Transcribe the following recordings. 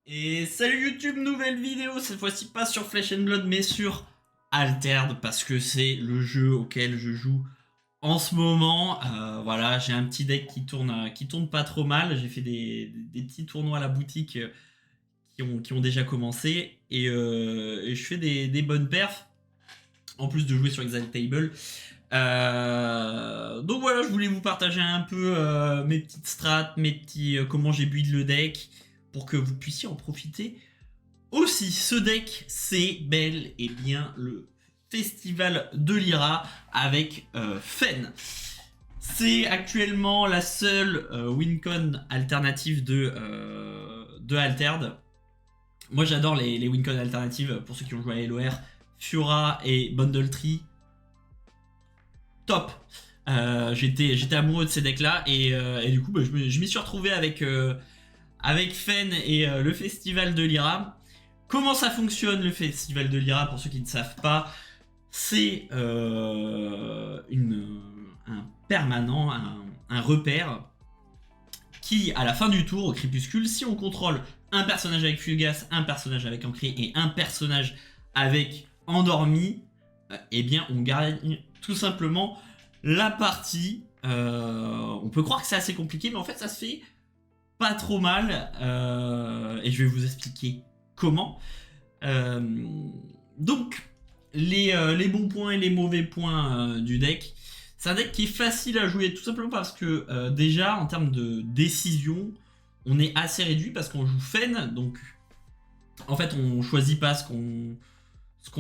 Et salut YouTube, nouvelle vidéo, cette fois-ci pas sur Flesh and Blood mais sur Altered parce que c'est le jeu auquel je joue en ce moment. Voilà, j'ai un petit deck qui tourne pas trop mal, j'ai fait des petits tournois à la boutique qui ont déjà commencé et je fais des bonnes perfs en plus de jouer sur Exile Table. Donc voilà, je voulais vous partager un peu mes petites strats, mes petits comment j'ai build le deck pour que vous puissiez en profiter aussi. Ce deck, c'est bel et bien le Festival de l'Ira avec Fen. C'est actuellement la seule wincon alternative de Altered. Moi j'adore les wincon alternatives pour ceux qui ont joué à LOR. Fiora et Bundle Tree, top. J'étais amoureux de ces decks là et du coup je m'y suis retrouvé avec Fen et le Festival de l'Ira. Comment ça fonctionne le Festival de l'Ira pour ceux qui ne savent pas? C'est un permanent, un repère qui, à la fin du tour, au crépuscule, si on contrôle un personnage avec Fulgas, un personnage avec Ancré et un personnage avec Endormi, eh bien on gagne tout simplement la partie. On peut croire que c'est assez compliqué, mais en fait ça se fait pas trop mal. Et je vais vous expliquer comment. Donc, les bons points et les mauvais points du deck. C'est un deck qui est facile à jouer, tout simplement parce que déjà, en termes de décision, on est assez réduit parce qu'on joue Fen. Donc, en fait, on choisit pas ce qu'on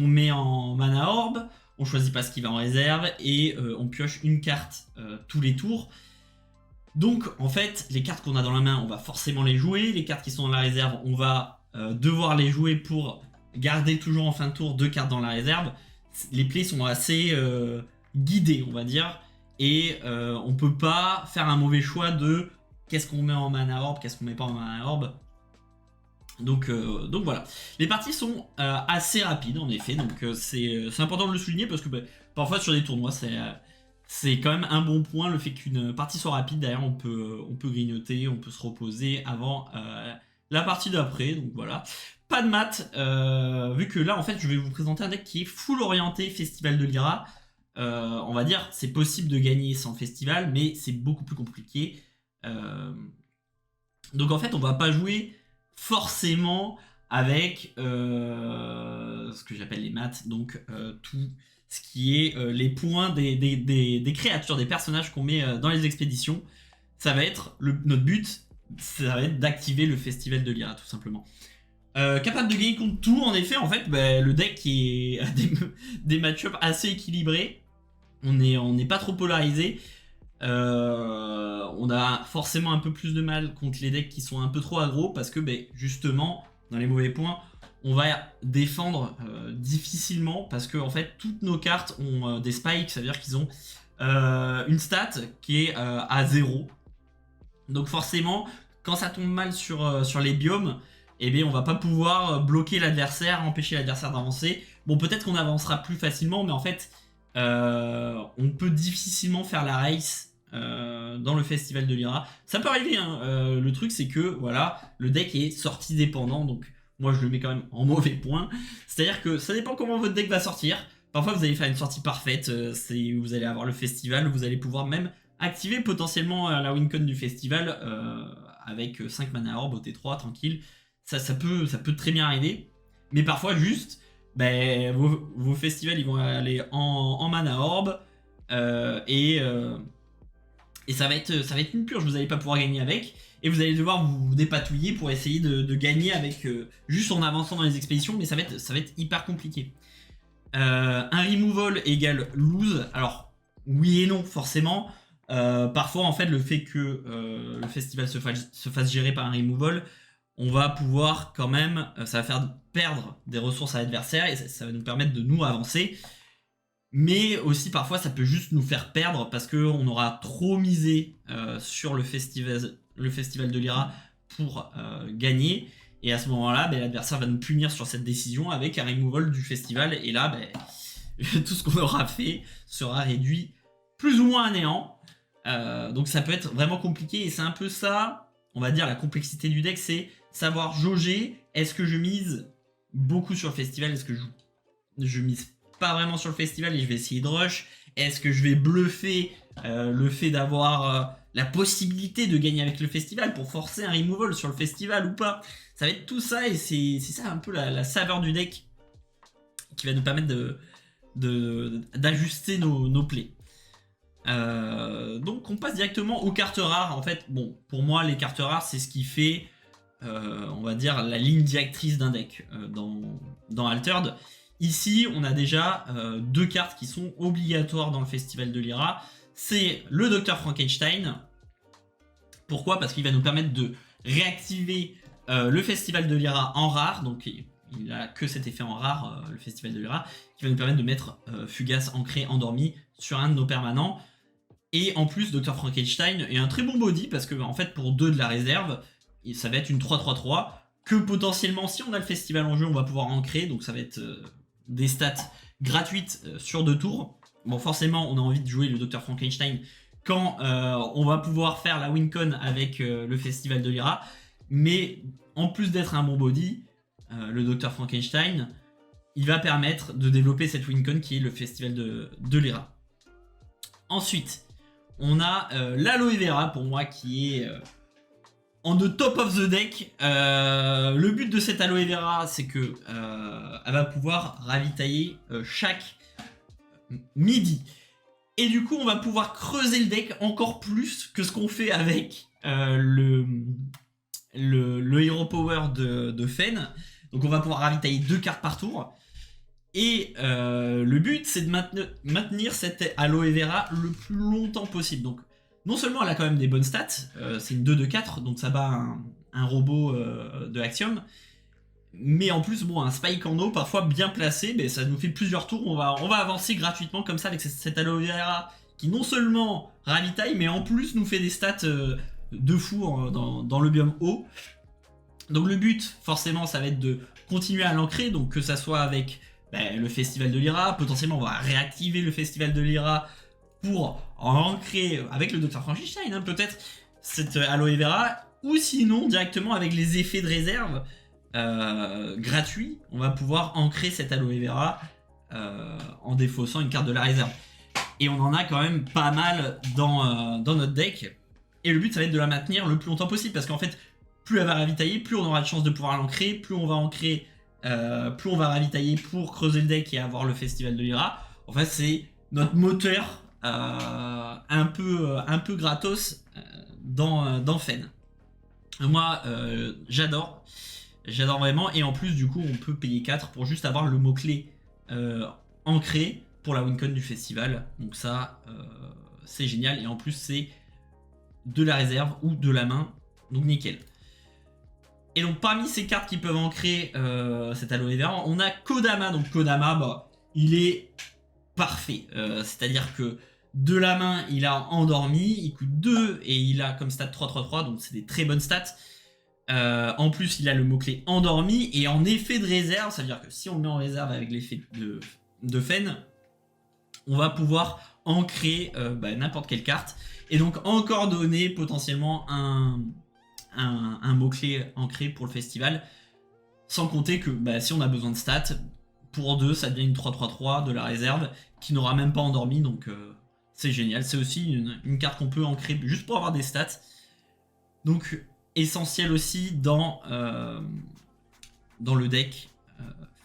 met en mana orb, on choisit pas ce qui va en réserve, et on pioche une carte tous les tours. Donc, en fait, les cartes qu'on a dans la main, on va forcément les jouer. Les cartes qui sont dans la réserve, on va devoir les jouer pour garder toujours en fin de tour 2 cartes dans la réserve. Les plays sont assez guidés, on va dire. Et on peut pas faire un mauvais choix de qu'est-ce qu'on met en mana orb, qu'est-ce qu'on met pas en mana orb. Donc voilà. Les parties sont assez rapides, en effet. Donc c'est important de le souligner parce que parfois sur des tournois, c'est quand même un bon point le fait qu'une partie soit rapide. D'ailleurs, on peut grignoter, on peut se reposer avant la partie d'après. Donc voilà. Pas de maths, vu que là, en fait, je vais vous présenter un deck qui est full orienté Festival de l'Ira. On va dire, c'est possible de gagner sans festival, mais c'est beaucoup plus compliqué. Donc en fait, on va pas jouer forcément avec ce que j'appelle les maths, donc tout ce qui est les points des créatures, des personnages qu'on met dans les expéditions. Ça va être notre but, ça va être d'activer le Festival de l'Ira, tout simplement. Capable de gagner contre tout, en effet, en fait, le deck qui est des match-ups assez équilibrés. On n'est pas trop polarisé. On a forcément un peu plus de mal contre les decks qui sont un peu trop aggro parce que justement, dans les mauvais points, on va défendre difficilement parce que en fait, toutes nos cartes ont des spikes, ça veut dire qu'ils ont une stat qui est à 0. Donc forcément, quand ça tombe mal sur les biomes, eh bien on va pas pouvoir bloquer l'adversaire, empêcher l'adversaire d'avancer. Bon, peut-être qu'on avancera plus facilement, mais en fait, on peut difficilement faire la race dans le Festival de l'Ira. Ça peut arriver, hein. Le truc c'est que voilà, le deck est sortie dépendant, donc moi je le mets quand même en mauvais point. C'est-à-dire que ça dépend comment votre deck va sortir. Parfois vous allez faire une sortie parfaite, vous allez avoir le festival, vous allez pouvoir même activer potentiellement la wincon du festival avec 5 mana orb au T3 tranquille. Ça peut très bien arriver, mais parfois juste vos festivals ils vont aller en mana orb et ça va être une purge, vous n'allez pas pouvoir gagner avec et vous allez devoir vous dépatouiller pour essayer de gagner avec juste en avançant dans les expéditions, mais ça va être hyper compliqué. Un removal égale lose, alors oui et non forcément. Parfois en fait le fait que le festival se fasse gérer par un removal, on va pouvoir quand même, ça va faire perdre des ressources à l'adversaire et ça va nous permettre de nous avancer. Mais aussi parfois ça peut juste nous faire perdre parce qu'on aura trop misé sur le festival de l'Ira pour gagner. Et à ce moment-là, l'adversaire va nous punir sur cette décision avec un removal du festival. Et là, tout ce qu'on aura fait sera réduit plus ou moins à néant. Donc ça peut être vraiment compliqué. Et c'est un peu ça, on va dire, la complexité du deck, c'est savoir jauger, est-ce que je mise beaucoup sur le festival, est-ce que je mise pas vraiment sur le festival et je vais essayer de rush, est-ce que je vais bluffer le fait d'avoir la possibilité de gagner avec le festival pour forcer un removal sur le festival ou pas. Ça va être tout ça et c'est ça un peu la saveur du deck qui va nous permettre d'ajuster nos plays. Donc on passe directement aux cartes rares. En fait, bon, pour moi les cartes rares c'est ce qui fait on va dire la ligne directrice d'un deck dans Altered. Ici on a déjà deux cartes qui sont obligatoires dans le Festival de Lyra. C'est le Dr Frankenstein. Pourquoi? Parce qu'il va nous permettre de réactiver le Festival de Lyra en rare. Donc il a que cet effet en rare, le Festival de Lyra, qui va nous permettre de mettre Fugace, Ancré, Endormi sur un de nos permanents. Et en plus, Dr Frankenstein est un très bon body parce que en fait pour 2 de la réserve, ça va être une 3-3-3 que potentiellement si on a le festival en jeu, on va pouvoir ancrer. Donc ça va être des stats gratuites sur 2 tours. Bon, forcément, on a envie de jouer le Dr Frankenstein quand on va pouvoir faire la wincon avec le Festival de Lyra. Mais en plus d'être un bon body, le Dr Frankenstein, il va permettre de développer cette wincon qui est le Festival de Lyra. Ensuite, on a l'Aloe Vera pour moi qui est en the top of the deck. Le but de cette Aloe Vera, c'est que elle va pouvoir ravitailler chaque midi. Et du coup, on va pouvoir creuser le deck encore plus que ce qu'on fait avec le Hero Power de Fen. Donc on va pouvoir ravitailler 2 cartes par tour. Et le but, c'est de maintenir cette Aloe Vera le plus longtemps possible. Donc non seulement elle a quand même des bonnes stats, c'est une 2-2-4, donc ça bat un robot de Axiom. Mais en plus, bon, un Spike en eau, parfois bien placé, mais ça nous fait plusieurs tours. On va avancer gratuitement comme ça avec cette Aloe Vera qui non seulement ravitaille, mais en plus nous fait des stats de fou dans le biome haut. Donc le but, forcément, ça va être de continuer à l'ancrer, donc que ça soit avec le Festival de Lyra. Potentiellement, on va réactiver le Festival de Lyra pour ancrer avec le Dr Frankenstein, hein, peut-être, cette Aloe Vera. Ou sinon, directement avec les effets de réserve gratuits, on va pouvoir ancrer cette Aloe Vera en défaussant une carte de la réserve. Et on en a quand même pas mal dans notre deck. Et le but, ça va être de la maintenir le plus longtemps possible, parce qu'en fait, plus elle va ravitailler, plus on aura de chance de pouvoir l'ancrer, plus on va ancrer, plus on va ravitailler pour creuser le deck et avoir le Festival de Lyra. En fait, c'est notre moteur un peu gratos dans Fen. Moi, j'adore vraiment. Et en plus, du coup, on peut payer 4 pour juste avoir le mot-clé ancré pour la wincon du festival. Donc ça, c'est génial. Et en plus, c'est de la réserve ou de la main. Donc nickel. Et donc parmi ces cartes qui peuvent ancrer cette Aloe Vera, on a Kodama. Donc Kodama, il est parfait. C'est-à-dire que de la main, il a endormi, il coûte 2 et il a comme stat 3-3-3, donc c'est des très bonnes stats. En plus, il a le mot-clé endormi et en effet de réserve, ça veut dire que si on le met en réserve avec l'effet de Fen, on va pouvoir ancrer n'importe quelle carte et donc encore donner potentiellement un mot-clé ancré pour le festival. Sans compter que si on a besoin de stats, pour 2, ça devient une 3-3-3 de la réserve qui n'aura même pas endormi, donc c'est génial. C'est aussi une carte qu'on peut ancrer juste pour avoir des stats. Donc essentiel aussi dans le deck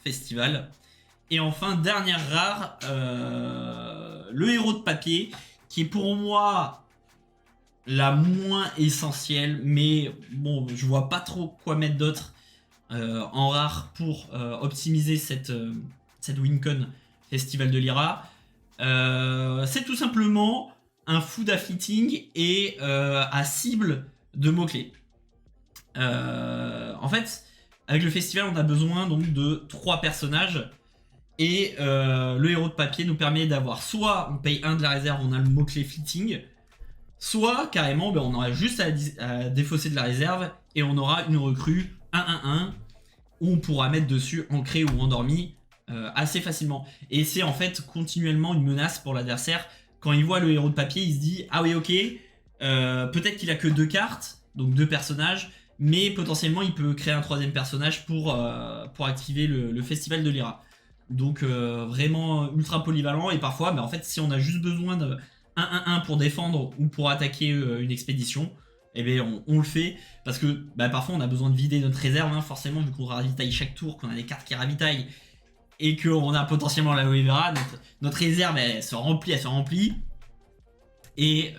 festival. Et enfin, dernière rare, le héros de papier, qui est pour moi la moins essentielle, mais bon, je vois pas trop quoi mettre d'autre en rare pour optimiser cette wincon Festival de Lyra. C'est tout simplement un food à fitting et à cible de mots-clés. En fait, avec le festival, on a besoin donc de 3 personnages. Et le héros de papier nous permet d'avoir soit on paye 1 de la réserve, on a le mot-clé fitting, soit carrément on aura juste à défausser de la réserve et on aura une recrue 1-1-1 où on pourra mettre dessus ancré ou endormi assez facilement. Et c'est en fait continuellement une menace pour l'adversaire. Quand il voit le héros de papier, il se dit ah oui ok, peut-être qu'il a que 2 cartes, donc 2 personnages, mais potentiellement il peut créer un troisième personnage pour activer le festival de Lyra. Donc vraiment ultra polyvalent, et parfois en fait si on a juste besoin de 1-1-1 pour défendre ou pour attaquer une expédition, eh bien on le fait, parce que parfois on a besoin de vider notre réserve, hein, forcément vu qu'on ravitaille chaque tour, qu'on a des cartes qui ravitaillent, et qu'on a potentiellement la Aloe Vera, notre réserve elle se remplit, et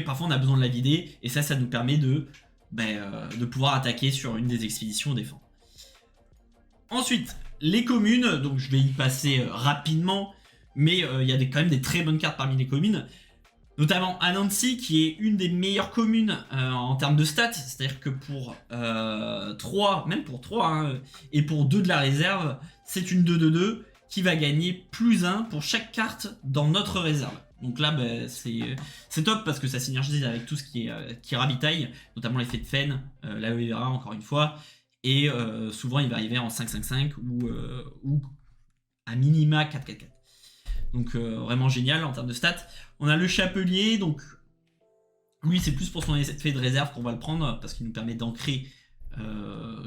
parfois on a besoin de la vider, et ça nous permet de pouvoir attaquer sur une des expéditions défendre. Ensuite, les communes, donc je vais y passer rapidement, mais il y a quand même des très bonnes cartes parmi les communes, notamment Anansi, qui est une des meilleures communes en termes de stats, c'est-à-dire que pour 3, même pour 3, hein, et pour 2 de la réserve, c'est une 2-2-2 qui va gagner +1 pour chaque carte dans notre réserve. Donc là, c'est top parce que ça synergise avec tout ce qui ravitaille, notamment l'effet de Fen, l'Aloe Vera encore une fois, et souvent il va arriver en 5-5-5 ou à minima 4-4-4. Donc vraiment génial en termes de stats. On a le Chapelier, donc lui c'est plus pour son effet de réserve qu'on va le prendre, parce qu'il nous permet d'ancrer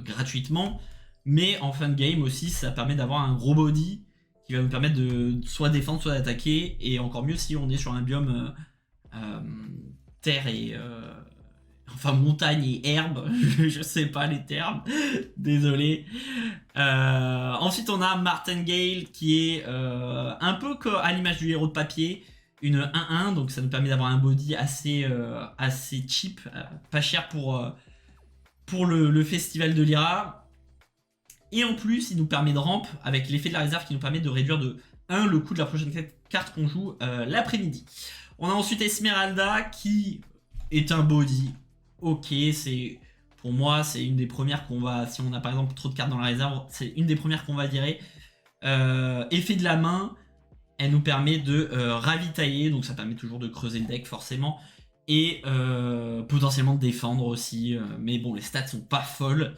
gratuitement, mais en fin de game aussi ça permet d'avoir un gros body qui va nous permettre de soit défendre, soit d'attaquer, et encore mieux si on est sur un biome terre et... enfin montagne et herbe, je sais pas les termes, désolé. Ensuite on a Martingale qui est un peu à l'image du héros de papier, une 1-1, donc ça nous permet d'avoir un body assez cheap, pas cher pour le festival de Lyra. Et en plus, il nous permet de ramp avec l'effet de la réserve qui nous permet de réduire de 1 le coût de la prochaine carte qu'on joue l'après-midi. On a ensuite Esmeralda qui est un body. Ok, pour moi, c'est une des premières qu'on va, si on a par exemple trop de cartes dans la réserve, c'est une des premières qu'on va virer. Effet de la main, elle nous permet de ravitailler, donc ça permet toujours de creuser le deck forcément. Et potentiellement de défendre aussi, mais bon, les stats sont pas folles.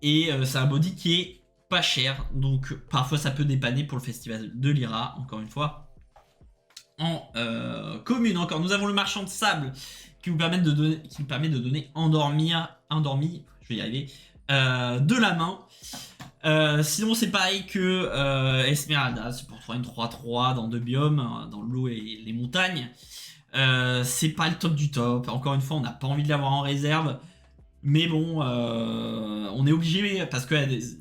Et c'est un body qui est pas cher, donc parfois ça peut dépanner pour le festival de Lyra, encore une fois. En commune encore, nous avons le marchand de sable qui nous permet de donner endormi, je vais y arriver, de la main. Sinon c'est pareil que Esmeralda, c'est pour 3-3 dans 2 biomes, dans l'eau et les montagnes. C'est pas le top du top, encore une fois on n'a pas envie de l'avoir en réserve. Mais bon, on est obligé parce que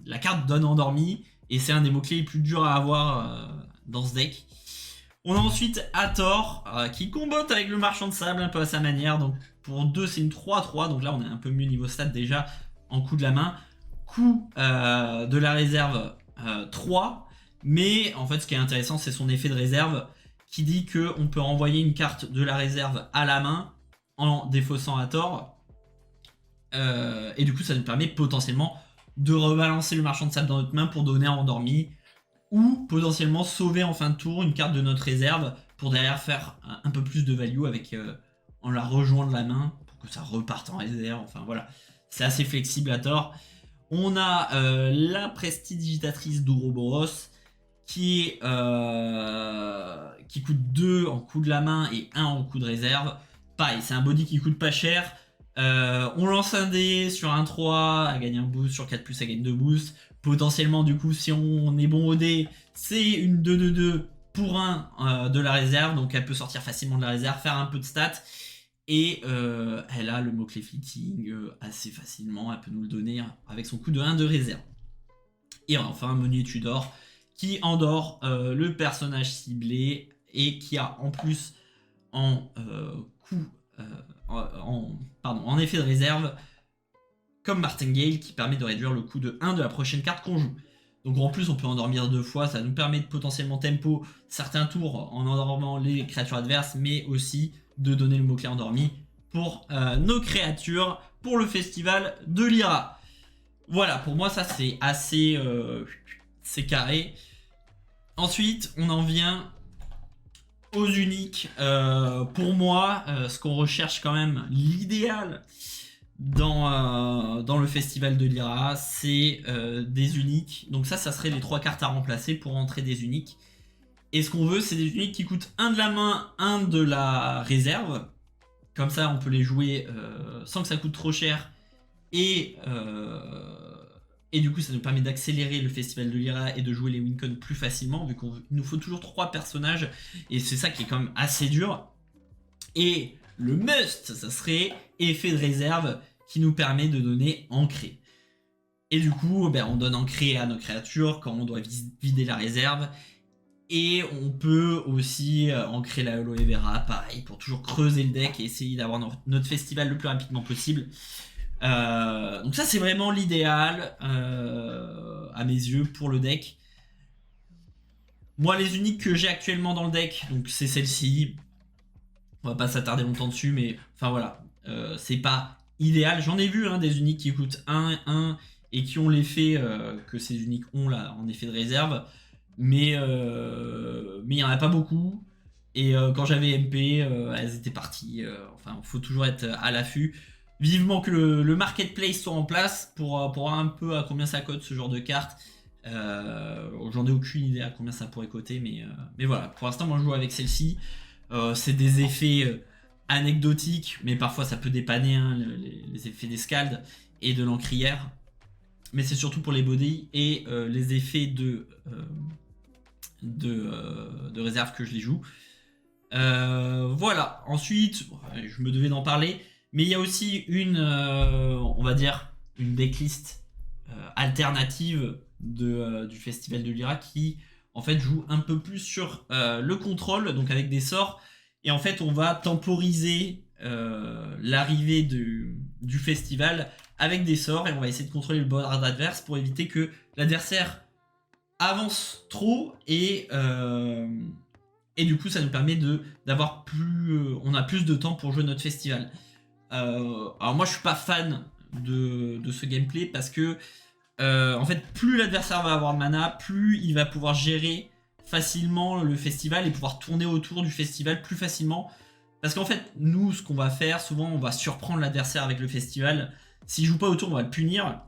la carte donne endormi et c'est un des mots-clés les plus durs à avoir dans ce deck. On a ensuite Hathor qui combote avec le marchand de sable un peu à sa manière. Donc pour 2 c'est une 3-3, donc là on est un peu mieux niveau stat déjà en coup de la main. Coup de la réserve 3, mais en fait ce qui est intéressant c'est son effet de réserve qui dit qu'on peut renvoyer une carte de la réserve à la main en défaussant Hathor. Et du coup ça nous permet potentiellement de rebalancer le marchand de sable dans notre main pour donner un endormi, ou potentiellement sauver en fin de tour une carte de notre réserve pour derrière faire un peu plus de value avec en la rejoignant de la main pour que ça reparte en réserve. Enfin voilà, c'est assez flexible à tort. On a la prestidigitatrice d'Ouroboros qui coûte 2 en coup de la main et 1 en coup de réserve. Pareil, c'est un body qui coûte pas cher. On lance un dé sur un 3, elle gagne un boost, sur 4+, elle gagne 2 boosts. Potentiellement, du coup, si on est bon au dé, c'est une 2-2-2 pour 1 de la réserve. Donc elle peut sortir facilement de la réserve, faire un peu de stats. Et elle a le mot-clé fleeting assez facilement. Elle peut nous le donner avec son coup de 1 de réserve. Et enfin, Meunier Tudor qui endort le personnage ciblé et qui a en plus en en effet de réserve comme Martingale qui permet de réduire le coût de 1 de la prochaine carte qu'on joue. Donc en plus on peut endormir 2 fois, ça nous permet de potentiellement tempo certains tours en endormant les créatures adverses, mais aussi de donner le mot-clé endormi pour nos créatures pour le festival de Lyra. Voilà, pour moi ça c'est assez c'est carré. Ensuite on en vient aux uniques. Pour moi, ce qu'on recherche quand même, l'idéal dans le festival de Lyra, c'est des uniques. Donc ça serait les 3 cartes à remplacer pour entrer des uniques. Et ce qu'on veut, c'est des uniques qui coûtent 1 de la main, 1 de la réserve. Comme ça, on peut les jouer sans que ça coûte trop cher. Et du coup, ça nous permet d'accélérer le festival de l'IRA et de jouer les Wincon plus facilement, vu qu'il nous faut toujours 3 personnages. Et c'est ça qui est quand même assez dur. Et le must, ça serait effet de réserve qui nous permet de donner ancré. Et du coup, on donne ancré à nos créatures quand on doit vider la réserve. Et on peut aussi ancrer la Aloe Vera, pareil, pour toujours creuser le deck et essayer d'avoir notre festival le plus rapidement possible. Donc ça, c'est vraiment l'idéal, à mes yeux, pour le deck. Moi, les uniques que j'ai actuellement dans le deck, donc c'est celle-ci. On va pas s'attarder longtemps dessus, mais enfin voilà, c'est pas idéal. J'en ai vu des uniques qui coûtent 1 et qui ont l'effet que ces uniques ont là en effet de réserve, mais il y en a pas beaucoup. Et quand j'avais MP, elles étaient parties. Enfin, faut toujours être à l'affût. Vivement que le marketplace soit en place pour voir un peu à combien ça cote ce genre de carte. J'en ai aucune idée à combien ça pourrait coter, mais voilà. Pour l'instant, moi je joue avec celle-ci. C'est des effets anecdotiques, mais parfois ça peut dépanner les effets d'escalde et de l'encrière. Mais c'est surtout pour les bodies et les effets de réserve que je les joue. Voilà. Ensuite, je me devais d'en parler, mais il y a aussi on va dire, une decklist alternative du Festival de l'Ira qui en fait joue un peu plus sur le contrôle, donc avec des sorts, et en fait on va temporiser l'arrivée du festival avec des sorts, et on va essayer de contrôler le board adverse pour éviter que l'adversaire avance trop, et du coup ça nous permet d'avoir on a plus de temps pour jouer notre festival. Alors moi je suis pas fan de ce gameplay parce que en fait, plus l'adversaire va avoir de mana, plus il va pouvoir gérer facilement le festival et pouvoir tourner autour du festival plus facilement. Parce qu'en fait, nous, ce qu'on va faire, souvent, on va surprendre l'adversaire avec le festival. S'il joue pas autour, on va le punir.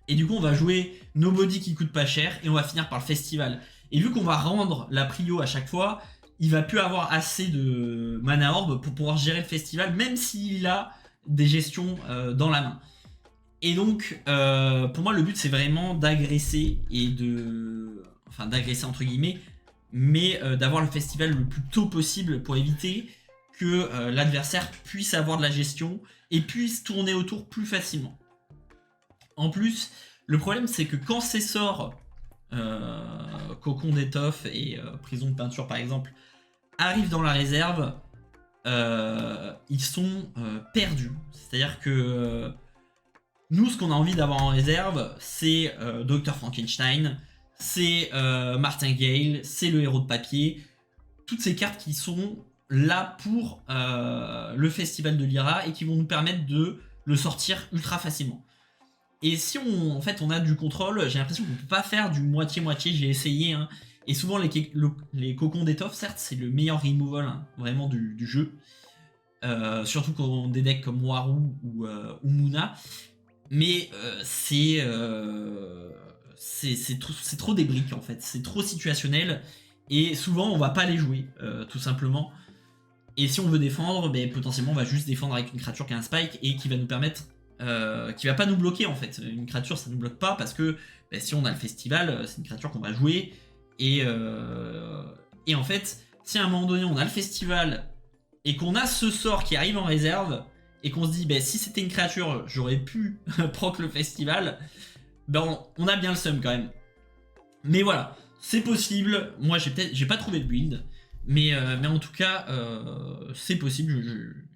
Et du coup, on va jouer nos bodies qui coûtent pas cher et on va finir par le festival. Et vu qu'on va rendre la prio à chaque fois, il va plus avoir assez de mana orb pour pouvoir gérer le festival, même s'il a des gestions dans la main. Et donc, pour moi, le but, c'est vraiment d'agresser Enfin, d'agresser entre guillemets, mais d'avoir le festival le plus tôt possible pour éviter que l'adversaire puisse avoir de la gestion et puisse tourner autour plus facilement. En plus, le problème, c'est que quand ces sorts, Cocon d'étoffe et Prison de peinture, par exemple, arrivent dans la réserve, ils sont perdus. C'est-à-dire que... nous, ce qu'on a envie d'avoir en réserve, c'est Dr. Frankenstein, c'est Martingale, c'est le héros de papier. Toutes ces cartes qui sont là pour le festival de l'IRA et qui vont nous permettre de le sortir ultra facilement. Et si en fait, on a du contrôle, j'ai l'impression qu'on ne peut pas faire du moitié-moitié, j'ai essayé. Et souvent, les cocons d'étoffe, certes, c'est le meilleur removal vraiment du jeu. Surtout quand on a des decks comme Waru ou Muna. Mais c'est trop des briques en fait, c'est trop situationnel et souvent on va pas les jouer tout simplement. Et si on veut défendre, potentiellement on va juste défendre avec une créature qui a un spike et qui va nous permettre, qui va pas nous bloquer en fait. Une créature ça nous bloque pas parce que si on a le festival, c'est une créature qu'on va jouer et en fait si à un moment donné on a le festival et qu'on a ce sort qui arrive en réserve, et qu'on se dit, si c'était une créature, j'aurais pu proc le festival, on a bien le seum quand même. Mais voilà, c'est possible. Moi, j'ai pas trouvé de build, mais en tout cas, c'est possible.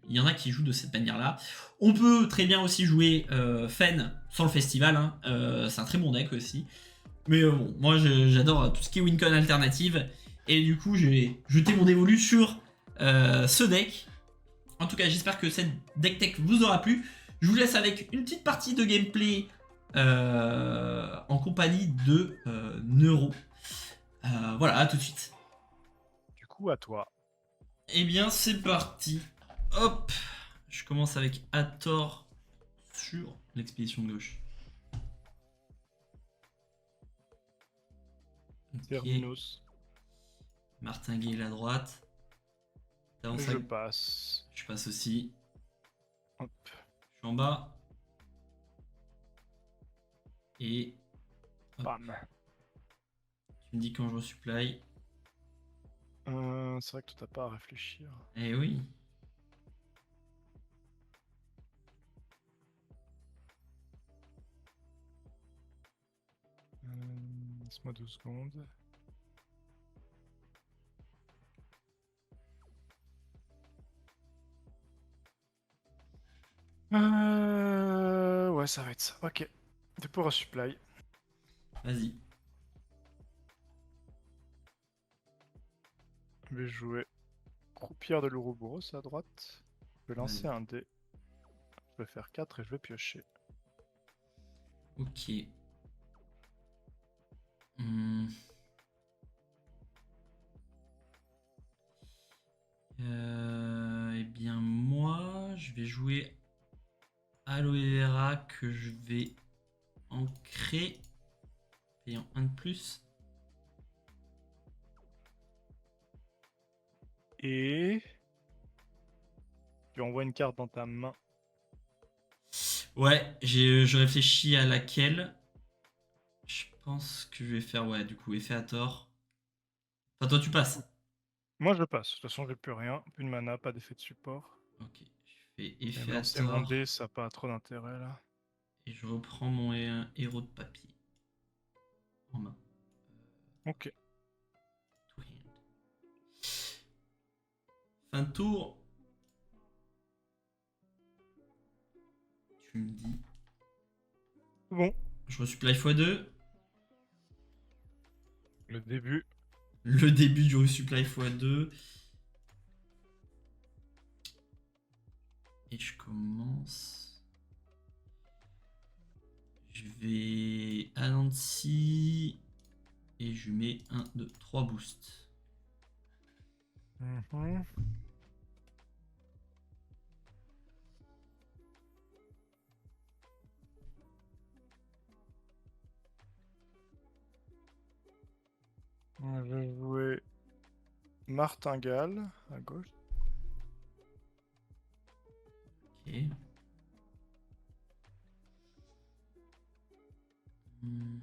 Il y en a qui jouent de cette manière-là. On peut très bien aussi jouer Fen sans le festival. C'est un très bon deck aussi. Mais bon, moi, j'adore tout ce qui est Wincon alternative. Et du coup, j'ai jeté mon dévolu sur ce deck. En tout cas, j'espère que cette deck tech vous aura plu. Je vous laisse avec une petite partie de gameplay en compagnie de Neuro. Voilà, à tout de suite. Du coup, à toi. Eh bien, c'est parti. Hop, je commence avec Hathor sur l'expédition de gauche. Terminus. Martingale à droite. T'avances Je à... passe. Je passe aussi. Hop. Je suis en bas. Et hop, Bam. tu me dis quand je resupply. C'est vrai que toi t'as pas à réfléchir. Eh oui. Laisse-moi 2 secondes. Ouais, ça va être ça. Ok. Dépôt resupply. Vas-y. Je vais jouer croupière de l'Ouroboros à droite. Je vais lancer Vas-y. un dé. Je vais faire 4 et je vais piocher. Ok. Hmm. Eh bien, moi, je vais jouer Aloe Vera que je vais ancrer. Payant un de plus. Et tu envoies une carte dans ta main. Ouais, je réfléchis à laquelle. Je pense que je vais faire, ouais, du coup, effet à tort. Enfin, toi, tu passes. Moi je passe. De toute façon, j'ai plus rien. Plus de mana, pas d'effet de support. Ok, je fais Et effet me à lancer mon tort. dé, ça n'a pas trop d'intérêt là. Et je reprends mon héros de papier en main. Ok. To hand. Fin de tour. Tu me dis. Bon. Je resupply x2. Le début. Le début du resupply x2. Et je commence. Je vais à Nancy. Et je mets 1, 2, 3 boosts. Mhm. Je vais jouer Martingale à gauche. Ok. Hmm.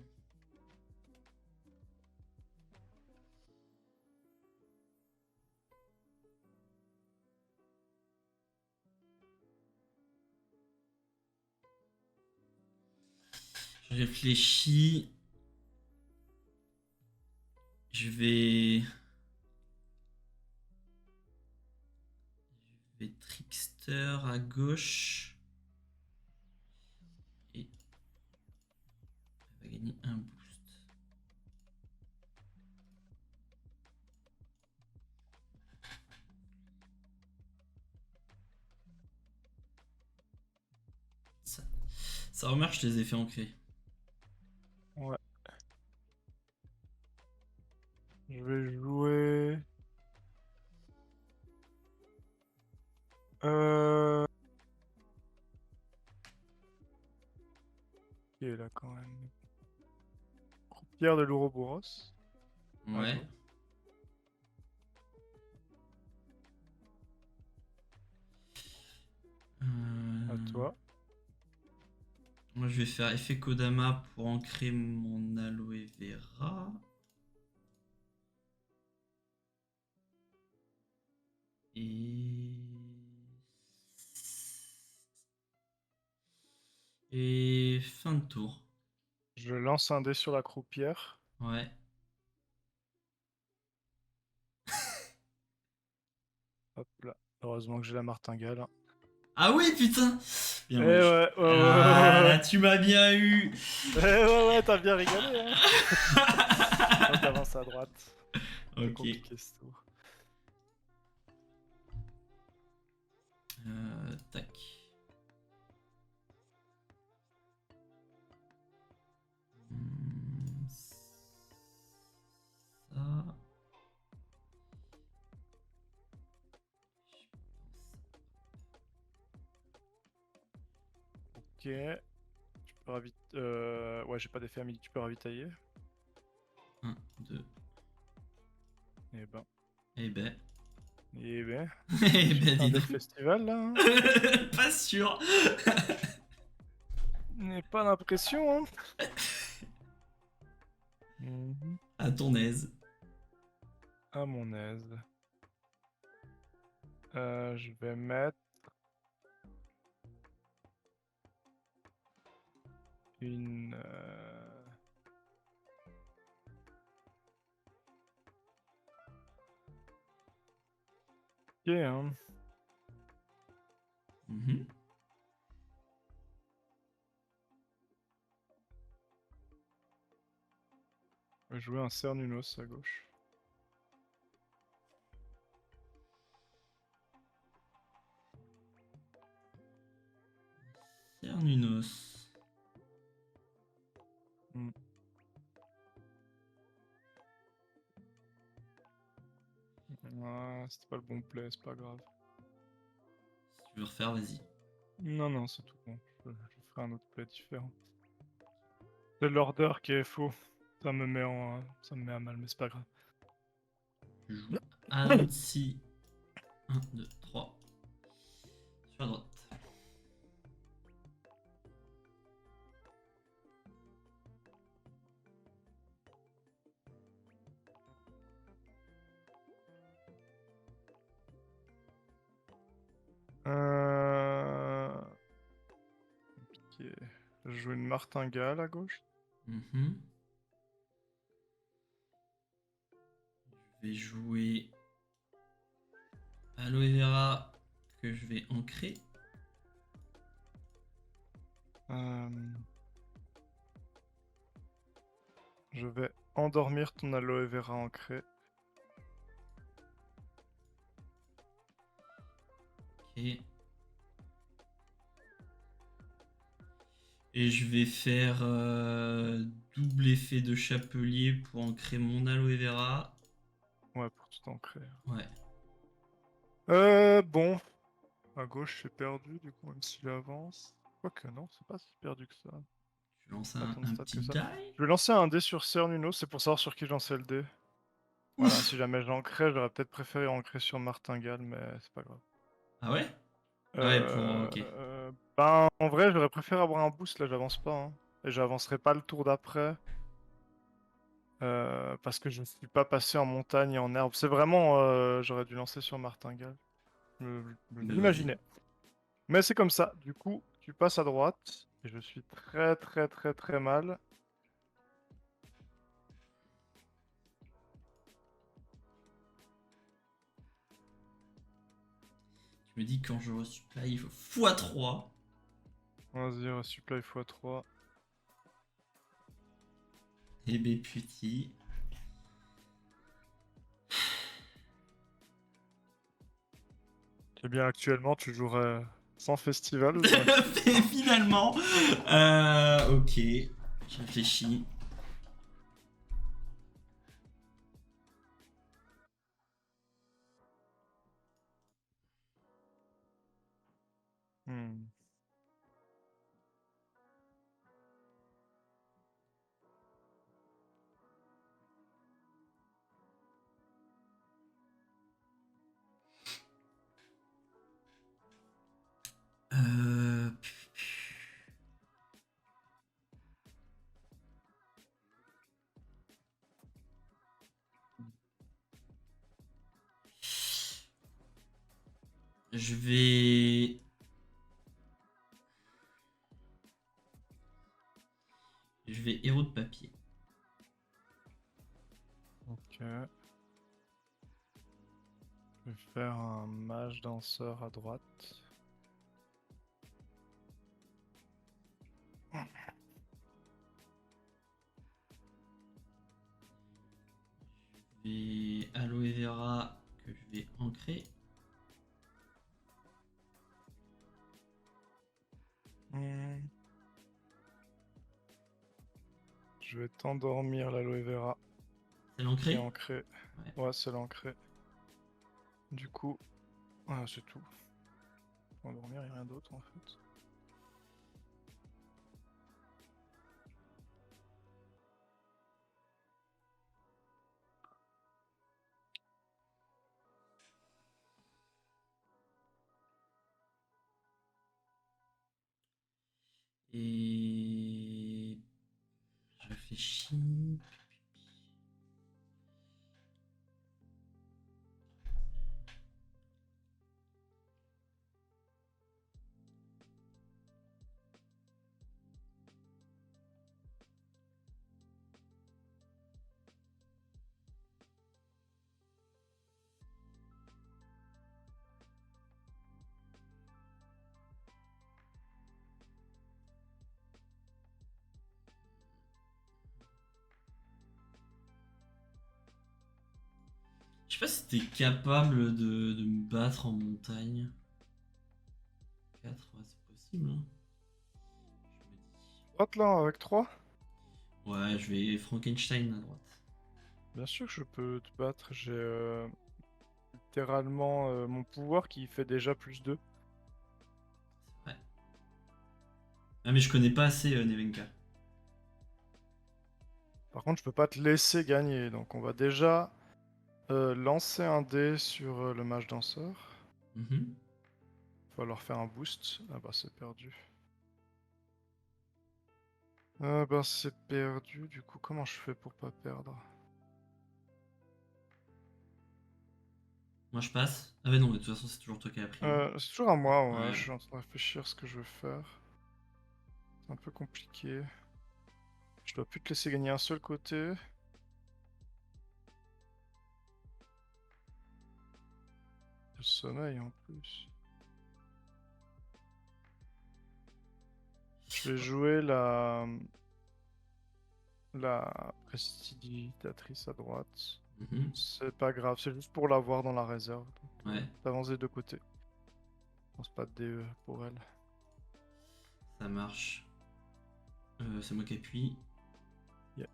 Je réfléchis. Je vais. Je vais Trickster à gauche. Et elle va gagner un boost. Ça remarche les effets ancrés. Ouais. Je vais jouer. Qui est là quand même? Croupière de l'Ouroboros à Ouais. gauche. À toi. Moi, je vais faire effet Kodama pour ancrer mon aloe vera. Et. Et fin de tour. Je lance un dé sur la croupière. Ouais. Hop là. Heureusement que j'ai la martingale. Ah oui, putain! Eh Bien ouais, vu. ouais, ouais, Ah ouais, là, ouais. tu m'as bien eu! Eh ouais, ouais, t'as bien rigolé, hein. Moi, t'avances à droite. C'est Ok. compliqué ce tour. Tac. Ça. Ok. Tu peux ouais, j'ai pas d'effet à midi, tu peux ravitailler. 1, 2. Eh ben, Eh ben. Eh ben, Eh ben, un dis des donc. festivals là, hein. Pas sûr. N'ai pas l'impression, hein. Mhm. À ton aise. À mon aise. Je vais mettre une. Ok, hein. Mhm. Je vais jouer un Cernunos à gauche. Cernunos. Hmm. Ah, c'était pas le bon play, c'est pas grave. Si tu veux refaire, vas-y. Non, non, c'est tout bon. Je ferai un autre play différent. C'est l'order qui est faux. Ça me met à mal, mais c'est pas grave. Je joue Annecy. 1, 2, 3. Sur la droite. Ok. Je joue une martingale à gauche. Mhm. Je vais jouer Aloe Vera que je vais ancrer. Euh, Je vais endormir ton aloe vera ancré. Ok. Et je vais faire double effet de chapelier pour ancrer mon aloe vera. Ouais, pour tout ancrer. Ouais. Bon. À gauche, c'est perdu, du coup, même s'il avance. Quoique, non, c'est pas si perdu que ça. Tu lances Pas tant de un stats que petit ça. die. Je vais lancer un dé sur Cernuno, c'est pour savoir sur qui lancer le dé. Voilà, si Ouf. jamais j'ancrais, j'aurais peut-être préféré ancrer sur Martingale, mais c'est pas grave. Ah ouais. Ah ouais, pour. Ok. Ben, en vrai, j'aurais préféré avoir un boost, là, j'avance pas. Hein. Et j'avancerai pas le tour d'après. Parce que je ne suis pas passé en montagne et en herbe. C'est vraiment, j'aurais dû lancer sur Martingale. Je Bah vas-y. l'imaginais. Mais c'est comme ça. Du coup, tu passes à droite. Et je suis très très très très mal. Je me dis que quand je resupply, il faut x3. Vas-y, resupply x3. Et ben petit. Eh bien, actuellement, tu jouerais sans festival. Et finalement. Ok. Je réfléchis. Hmm. Euh... Je vais. Je vais héros de papier. Ok. Je vais faire un mage danseur à droite. Et aloe vera que je vais ancrer. Hmm. Je vais t'endormir l'aloe vera C'est qui est l'ancré. ancré. Ouais. Ouais, c'est l'ancré. Du coup, c'est tout. Endormir, il n'y a rien d'autre en fait. Et... Je réfléchis... Je sais pas si t'es capable de me battre en montagne. 4, ouais, c'est possible. Hein. Je me dis. Droite là, avec 3. Ouais, je vais Frankenstein à droite. Bien sûr que je peux te battre, j'ai littéralement mon pouvoir qui fait déjà +2. C'est vrai. Ah, mais je connais pas assez Nevenka. Par contre, je peux pas te laisser gagner, donc on va déjà lancer un dé sur le mage danseur. Mhm. Va leur faire un boost. Ah bah c'est perdu. Ah bah c'est perdu, du coup comment je fais pour pas perdre? Moi je passe. Ah, bah non, mais de toute façon, c'est toujours toi qui as pris. C'est toujours à moi, ouais. Ouais. Je suis en train de réfléchir à ce que je veux faire. C'est un peu compliqué. Je dois plus te laisser gagner un seul côté. Le sommeil en plus. Je vais jouer la prestidigitatrice à droite. Mhm. C'est pas grave, c'est juste pour l'avoir dans la réserve. Ouais, T'avances des deux côtés. Je pense pas de DE pour elle. ça marche. C'est moi qui appuie. Yeah.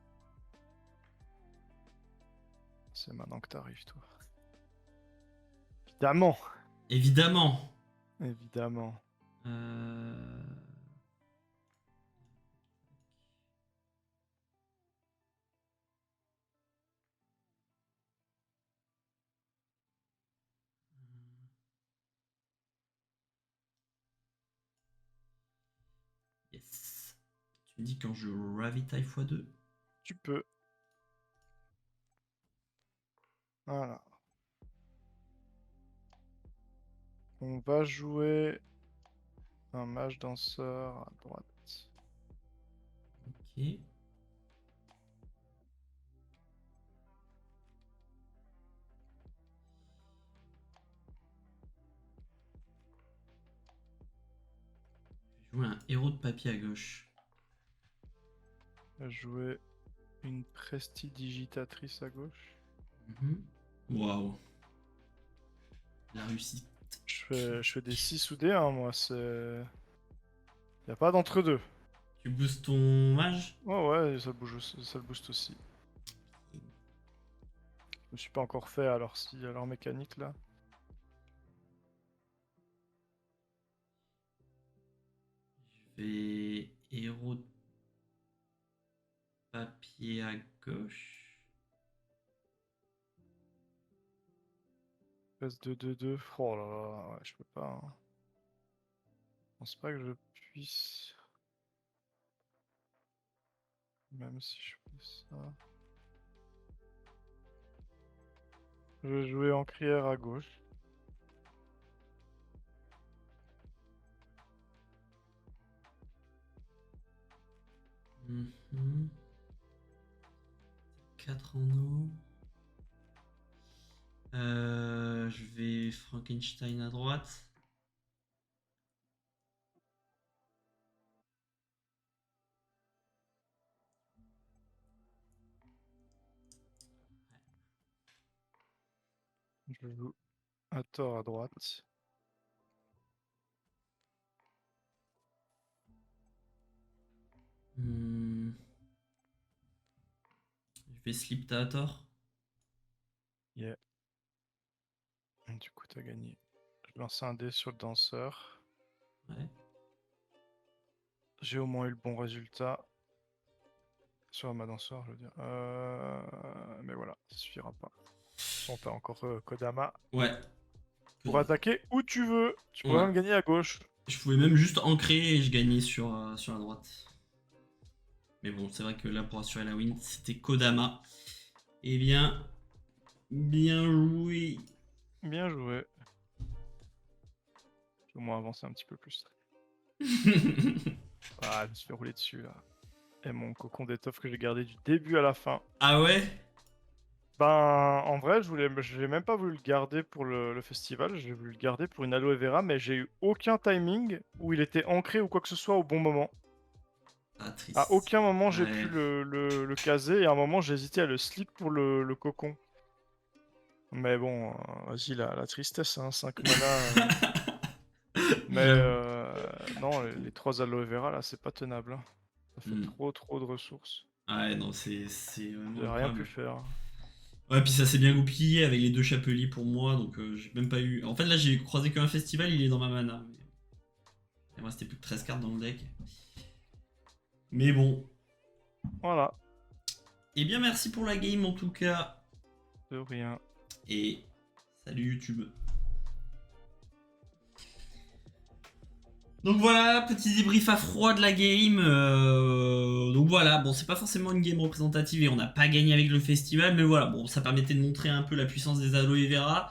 C'est maintenant que t'arrives, toi. Évidemment! Évidemment. Évidemment. Euh... Yes. Tu me dis quand je ravitaille x2. Tu peux. Voilà. On va jouer un mage danseur à droite. Ok. Je vais jouer un héros de papier à gauche. On va jouer une prestidigitatrice à gauche. Mhm. Waouh. La réussite. Je fais des 6 ou des 1, moi. C'est. Y a pas d'entre-deux. Tu boostes ton mage. Oh ouais, ça bouge, ça le booste aussi. Je me suis pas encore fait alors si alors mécanique là. Je vais héros de papier à gauche. Passe 2-2-2. Oh là là, ouais, je peux pas. Hein. Je pense pas que je puisse. Même si je fais ça. Je vais jouer en crière à gauche. Mhm. 4 en eau. Je vais Frankenstein à droite. Je joue Hathor à droite. Hmm. Je vais Sleep Theater. Yeah. Du coup, t'as gagné. Je lance un dé sur le danseur. Ouais. J'ai au moins eu le bon résultat. Sur ma danseur, je veux dire. Mais voilà, ça suffira pas. On t'as encore Kodama. Ouais. Pour attaquer où tu veux. Tu peux Ouais. même gagner à gauche. Je pouvais même juste ancrer et je gagnais sur la droite. Mais bon, c'est vrai que là, pour assurer la win, c'était Kodama. Eh bien, bien joué. Bien joué. Je vais au moins avancer un petit peu plus. Ah, je me suis fait rouler dessus là. Et mon cocon d'étoffe que j'ai gardé du début à la fin. Ah ouais? Ben, en vrai, j'ai même pas voulu le garder pour le festival, j'ai voulu le garder pour une aloe vera, mais j'ai eu aucun timing où il était ancré ou quoi que ce soit au bon moment. Ah, triste. À aucun moment j'ai Ouais. pu le caser, et à un moment j'ai hésité à le slip pour le cocon. Mais bon, vas-y, la tristesse, hein, 5 mana. Mais J'avoue. non, les 3 aloe vera là, c'est pas tenable, hein. Ça fait Hmm. trop de ressources. Ouais, non, c'est vraiment J'ai rien pu incroyable. faire. Ouais, puis ça s'est bien goupillé avec les 2 chapeliers pour moi, donc j'ai même pas eu. En fait, là, j'ai croisé qu'un festival, il est dans ma mana. Mais... il me restait plus que 13 cartes dans le deck. Mais bon. Voilà, Eh bien, merci pour la game en tout cas. de rien. Et salut YouTube. Donc voilà, petit débrief à froid de la game. Donc voilà, bon, c'est pas forcément une game représentative et on n'a pas gagné avec le festival, mais voilà, bon, ça permettait de montrer un peu la puissance des aloe vera.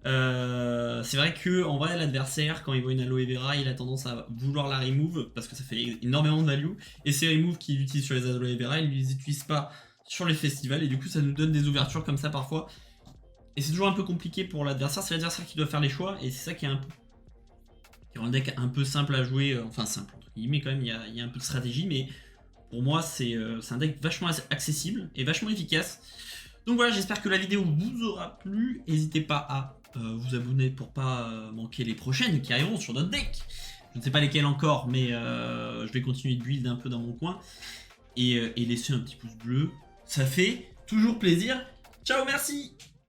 C'est vrai que en vrai, l'adversaire, quand il voit une aloe vera, il a tendance à vouloir la remove parce que ça fait énormément de value. Et ces removes qu'il utilise sur les aloe vera, il ne les utilise pas sur les festivals et du coup, ça nous donne des ouvertures comme ça parfois. Et c'est toujours un peu compliqué pour l'adversaire, c'est l'adversaire qui doit faire les choix et c'est ça qui est un peu. Qui rend le deck un peu simple à jouer, enfin simple entre guillemets quand même, il y a un peu de stratégie, mais pour moi c'est un deck vachement accessible et vachement efficace. Donc voilà, j'espère que la vidéo vous aura plu, n'hésitez pas à vous abonner pour pas manquer les prochaines qui arriveront sur notre deck. Je ne sais pas lesquelles encore, mais je vais continuer de build un peu dans mon coin, et laisser un petit pouce bleu, ça fait toujours plaisir. Ciao, merci.